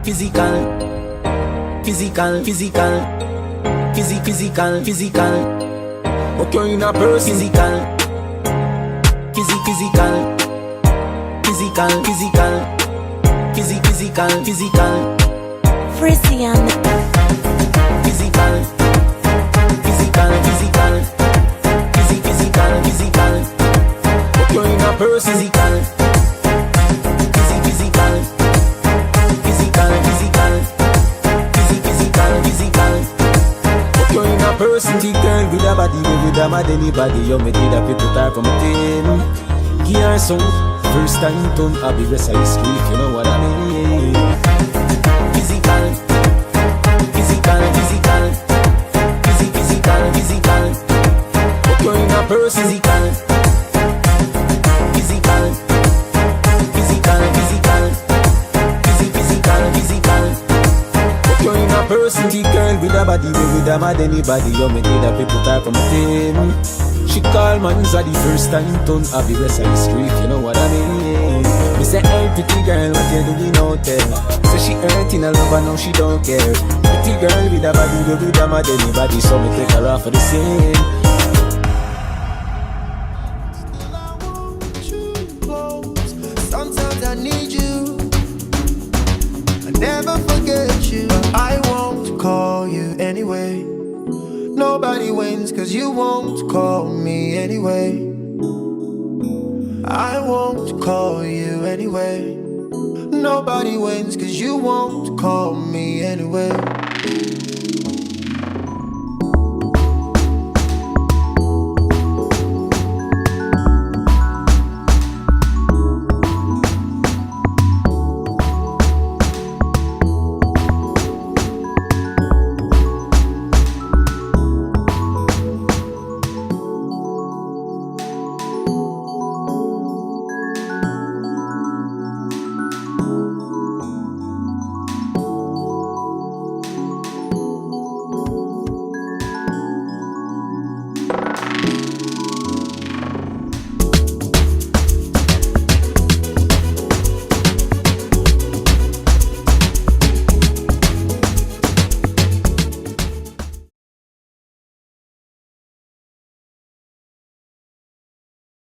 physical, physical, physical, physical, physical. But you're in a person. Physical, physical, physical, physical, physical, physical. Frizzy on the Physical, physical, physical, physical, physical. But you're in a person. Physical, physical, physical, physical, physical. But you're in a person. The girl with a body, with a mad anybody. You me did a put her from a team. Give her some. First time turn a big rest of street. You know what I mean? Physical, physical, physical, physical, physical. But you're in a person. Physical, physical, physical, physical, physical, physical. But you're in a person. The girl with a body, with a mad anybody. You me need a people type from a team. She call man's a the first time turn a the rest of the street. You know what I mean? Me say, hey pretty girl, what you doing out there? Say she hurting a love and now she don't care. Pretty girl with a body, with a mad anybody. So me take her off for the scene. Still I want you close. Sometimes I need you. I never forget you. I won't call you anyway. Nobody wins cause you won't call me anyway. I won't call you anyway. Nobody wins cause you won't call me anyway.